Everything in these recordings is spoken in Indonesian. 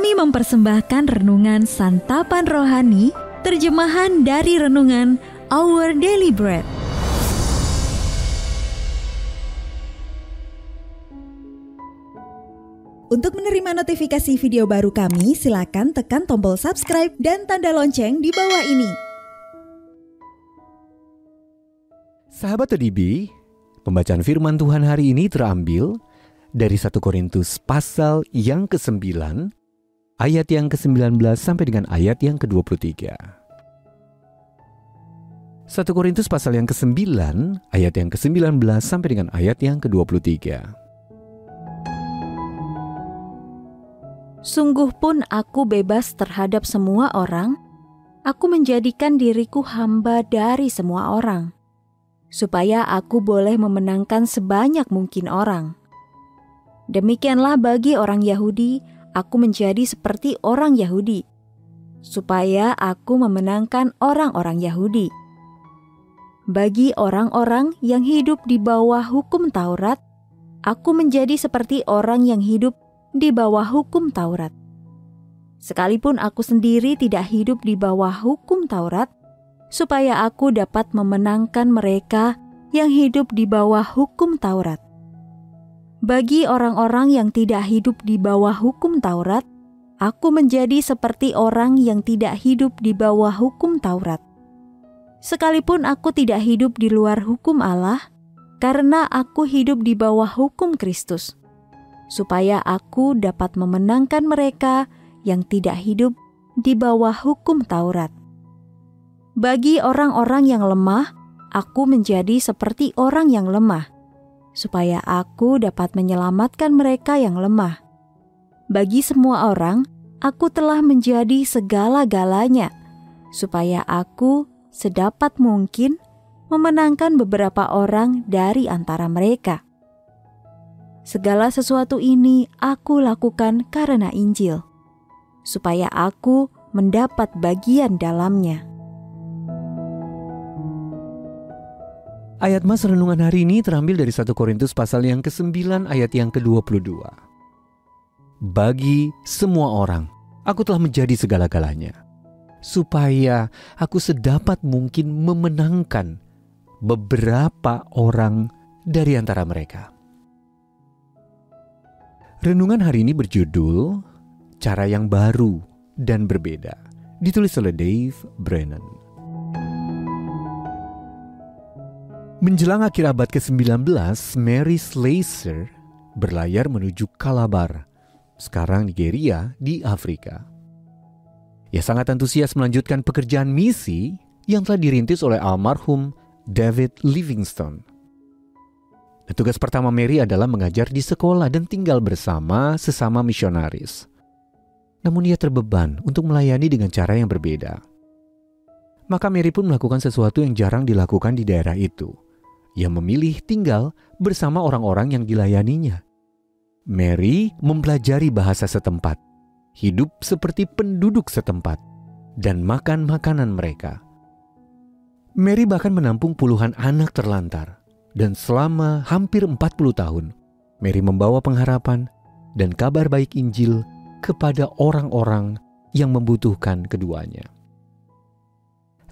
Kami mempersembahkan renungan Santapan Rohani, terjemahan dari renungan Our Daily Bread. Untuk menerima notifikasi video baru kami, silakan tekan tombol subscribe dan tanda lonceng di bawah ini. Sahabat ODB, pembacaan firman Tuhan hari ini terambil dari 1 Korintus pasal yang ke-9, ayat yang ke-19 sampai dengan ayat yang ke-23. 1 Korintus pasal yang ke-9, ayat yang ke-19 sampai dengan ayat yang ke-23. Sungguh pun aku bebas terhadap semua orang, aku menjadikan diriku hamba dari semua orang, supaya aku boleh memenangkan sebanyak mungkin orang. Demikianlah bagi orang Yahudi, aku menjadi seperti orang Yahudi, supaya aku memenangkan orang-orang Yahudi. Bagi orang-orang yang hidup di bawah hukum Taurat, aku menjadi seperti orang yang hidup di bawah hukum Taurat. Sekalipun aku sendiri tidak hidup di bawah hukum Taurat, supaya aku dapat memenangkan mereka yang hidup di bawah hukum Taurat. Bagi orang-orang yang tidak hidup di bawah hukum Taurat, aku menjadi seperti orang yang tidak hidup di bawah hukum Taurat. Sekalipun aku tidak hidup di luar hukum Allah, karena aku hidup di bawah hukum Kristus, supaya aku dapat memenangkan mereka yang tidak hidup di bawah hukum Taurat. Bagi orang-orang yang lemah, aku menjadi seperti orang yang lemah, supaya aku dapat menyelamatkan mereka yang lemah. Bagi semua orang, aku telah menjadi segala-galanya, supaya aku sedapat mungkin memenangkan beberapa orang dari antara mereka. Segala sesuatu ini aku lakukan karena Injil, supaya aku mendapat bagian dalamnya. Ayat mas renungan hari ini terambil dari 1 Korintus pasal yang ke-9 ayat yang ke-22. Bagi semua orang, aku telah menjadi segala-galanya, supaya aku sedapat mungkin memenangkan beberapa orang dari antara mereka. Renungan hari ini berjudul Cara yang Baru dan Berbeda, ditulis oleh Dave Brennan. Menjelang akhir abad ke-19, Mary Slessor berlayar menuju Calabar, sekarang Nigeria di Afrika. Ia sangat antusias melanjutkan pekerjaan misi yang telah dirintis oleh almarhum David Livingstone. Dan tugas pertama Mary adalah mengajar di sekolah dan tinggal bersama sesama misionaris. Namun ia terbeban untuk melayani dengan cara yang berbeda. Maka Mary pun melakukan sesuatu yang jarang dilakukan di daerah itu. Ia memilih tinggal bersama orang-orang yang dilayaninya. Mary mempelajari bahasa setempat, hidup seperti penduduk setempat, dan makan makanan mereka. Mary bahkan menampung puluhan anak terlantar, dan selama hampir 40 tahun, Mary membawa pengharapan dan kabar baik Injil kepada orang-orang yang membutuhkan keduanya.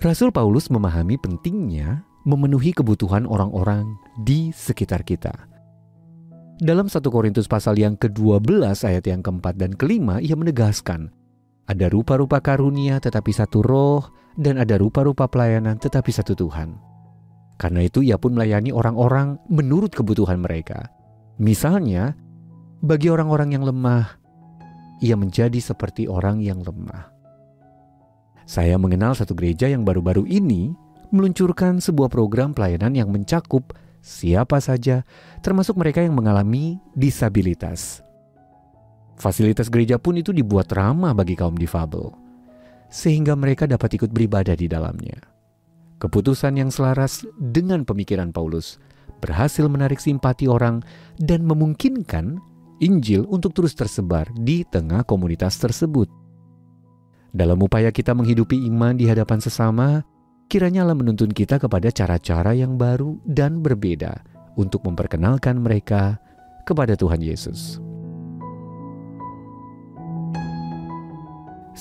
Rasul Paulus memahami pentingnya memenuhi kebutuhan orang-orang di sekitar kita. Dalam 1 Korintus pasal yang ke-12 ayat yang ke-4 dan ke-5, ia menegaskan, ada rupa-rupa karunia tetapi satu roh, dan ada rupa-rupa pelayanan tetapi satu Tuhan. Karena itu ia pun melayani orang-orang menurut kebutuhan mereka. Misalnya, bagi orang-orang yang lemah, ia menjadi seperti orang yang lemah. Saya mengenal satu gereja yang baru-baru ini meluncurkan sebuah program pelayanan yang mencakup siapa saja, termasuk mereka yang mengalami disabilitas. Fasilitas gereja pun itu dibuat ramah bagi kaum difabel, sehingga mereka dapat ikut beribadah di dalamnya. Keputusan yang selaras dengan pemikiran Paulus berhasil menarik simpati orang dan memungkinkan Injil untuk terus tersebar di tengah komunitas tersebut. Dalam upaya kita menghidupi iman di hadapan sesama, kiranya Allah menuntun kita kepada cara-cara yang baru dan berbeda untuk memperkenalkan mereka kepada Tuhan Yesus.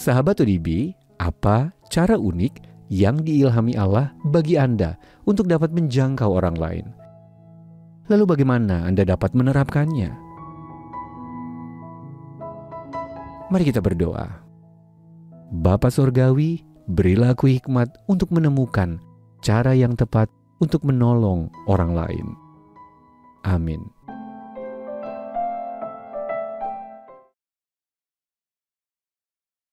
Sahabat ODB, apa cara unik yang diilhami Allah bagi Anda untuk dapat menjangkau orang lain? Lalu bagaimana Anda dapat menerapkannya? Mari kita berdoa. Bapa Surgawi, berilah aku hikmat untuk menemukan cara yang tepat untuk menolong orang lain. Amin.